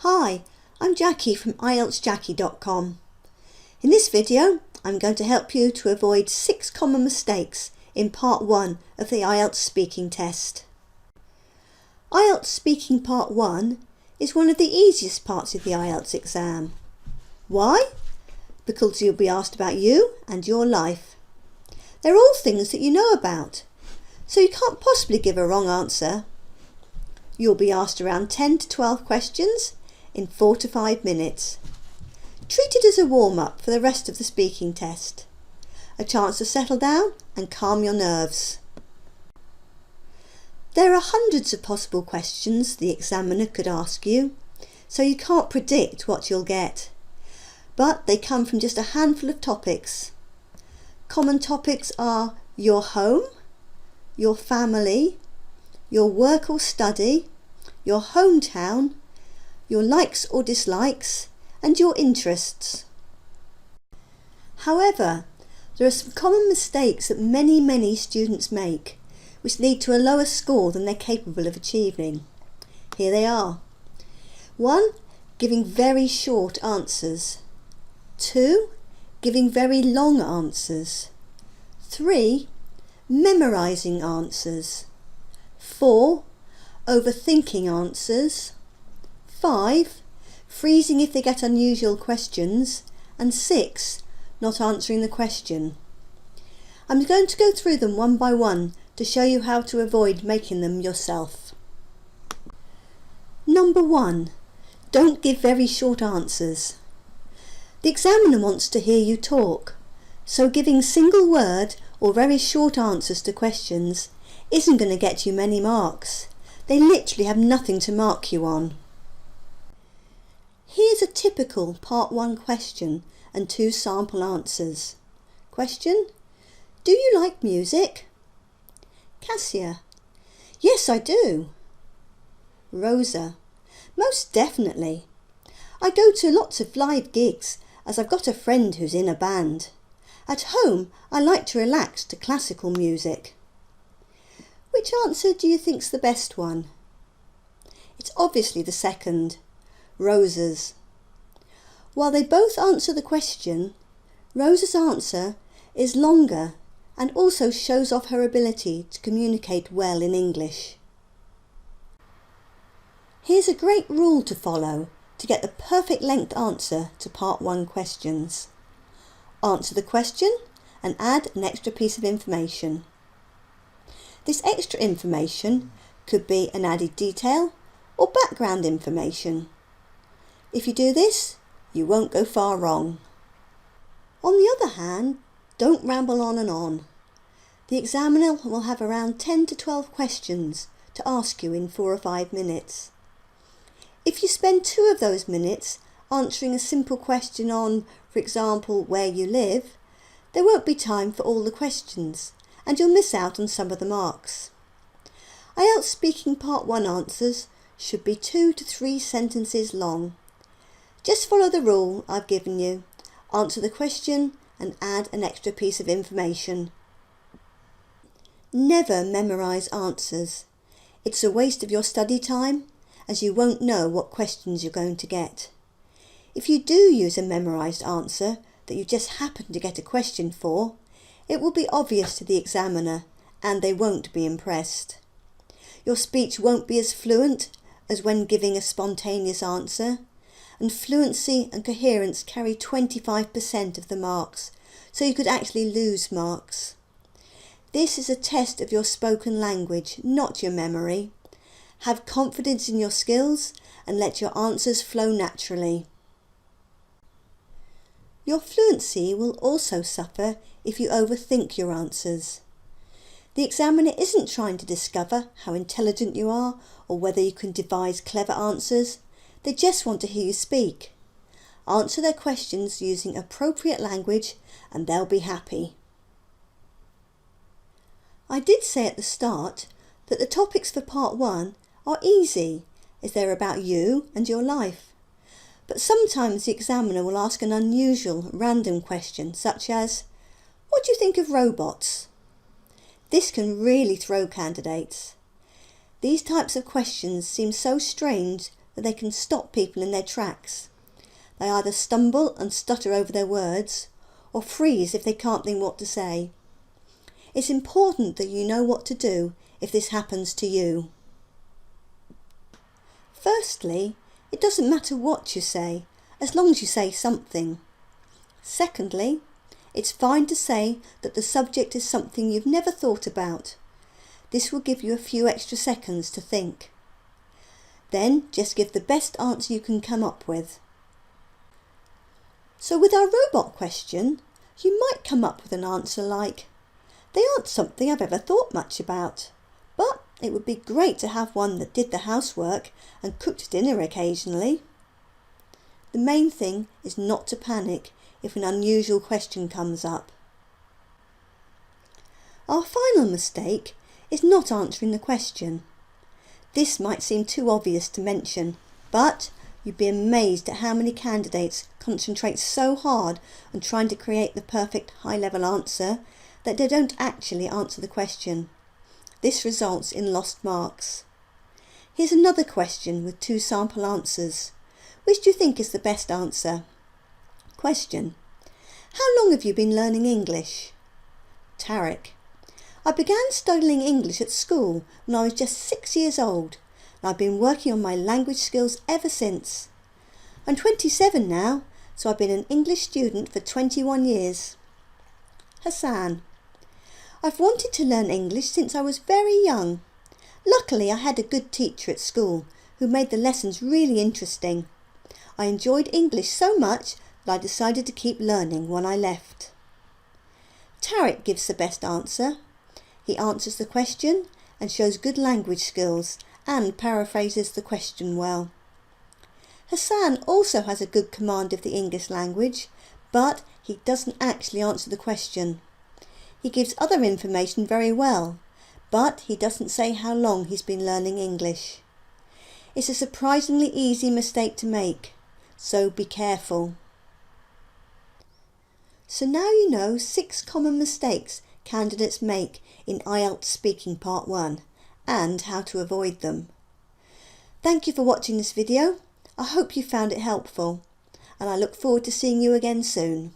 Hi, I'm Jackie from IELTSjackie.com. In this video, I'm going to help you to avoid 6 common mistakes in part 1 of the IELTS speaking test. IELTS speaking part 1 is one of the easiest parts of the IELTS exam. Why? Because you'll be asked about you and your life. They're all things that you know about, so you can't possibly give a wrong answer. You'll be asked around 10 to 12 questions in 4 to 5 minutes. Treat it as a warm-up for the rest of the speaking test. A chance to settle down and calm your nerves. There are hundreds of possible questions the examiner could ask you, so you can't predict what you'll get. But they come from just a handful of topics. Common topics are your home, your family, your work or study, your hometown, your likes or dislikes, and your interests. However, there are some common mistakes that many students make, which lead to a lower score than they're capable of achieving. Here they are. 1. Giving very short answers. 2. Giving very long answers. 3. Memorising answers. 4. Overthinking answers. 5. Freezing if they get unusual questions. And 6. Not answering the question. I'm going to go through them one by one to show you how to avoid making them yourself. Number 1. Don't give very short answers. The examiner wants to hear you talk, so giving single word or very short answers to questions isn't going to get you many marks. They literally have nothing to mark you on. Here's a typical part 1 question and 2 sample answers. Question: do you like music? Cassia: yes, I do. Rosa: most definitely. I go to lots of live gigs as I've got a friend who's in a band. At home, I like to relax to classical music. Which answer do you think's the best one? It's obviously the second, Rosa's. While they both answer the question, Rosa's answer is longer and also shows off her ability to communicate well in English. Here's a great rule to follow to get the perfect length answer to part 1 questions. Answer the question and add an extra piece of information. This extra information could be an added detail or background information. If you do this, you won't go far wrong. On the other hand, don't ramble on and on. The examiner will have around 10 to 12 questions to ask you in 4 or 5 minutes. If you spend 2 of those minutes answering a simple question on, for example, where you live, there won't be time for all the questions and you'll miss out on some of the marks. IELTS speaking part 1 answers should be 2 to 3 sentences long. Just follow the rule I've given you, answer the question and add an extra piece of information. Never memorise answers. It's a waste of your study time, as you won't know what questions you're going to get. If you do use a memorised answer that you just happen to get a question for, it will be obvious to the examiner and they won't be impressed. Your speech won't be as fluent as when giving a spontaneous answer, and fluency and coherence carry 25% of the marks, so you could actually lose marks. This is a test of your spoken language, not your memory. Have confidence in your skills and let your answers flow naturally. Your fluency will also suffer if you overthink your answers. The examiner isn't trying to discover how intelligent you are or whether you can devise clever answers. They just want to hear you speak. Answer their questions using appropriate language and they'll be happy. I did say at the start that the topics for part 1 are easy as they're about you and your life. But sometimes the examiner will ask an unusual, random question such as, what do you think of robots? This can really throw candidates. These types of questions seem so strange that they can stop people in their tracks. They either stumble and stutter over their words, or freeze if they can't think what to say. It's important that you know what to do if this happens to you. Firstly, it doesn't matter what you say, as long as you say something. Secondly, it's fine to say that the subject is something you've never thought about. This will give you a few extra seconds to think. Then just give the best answer you can come up with. So with our robot question, you might come up with an answer like, "They aren't something I've ever thought much about, but it would be great to have one that did the housework and cooked dinner occasionally." The main thing is not to panic if an unusual question comes up. Our final mistake is not answering the question. This might seem too obvious to mention, but you'd be amazed at how many candidates concentrate so hard on trying to create the perfect high-level answer that they don't actually answer the question. This results in lost marks. Here's another question with 2 sample answers. Which do you think is the best answer? Question: how long have you been learning English? Tarek: I began studying English at school when I was just 6 years old, and I've been working on my language skills ever since. I'm 27 now, so I've been an English student for 21 years. Hassan: I've wanted to learn English since I was very young. Luckily, I had a good teacher at school who made the lessons really interesting. I enjoyed English so much that I decided to keep learning when I left. Tarek gives the best answer. He answers the question and shows good language skills and paraphrases the question well. Hassan also has a good command of the English language, but he doesn't actually answer the question. He gives other information very well, but he doesn't say how long he's been learning English. It's a surprisingly easy mistake to make, so be careful. So now you know 6 common mistakes candidates make in IELTS Speaking Part 1 and how to avoid them. Thank you for watching this video. I hope you found it helpful, and I look forward to seeing you again soon.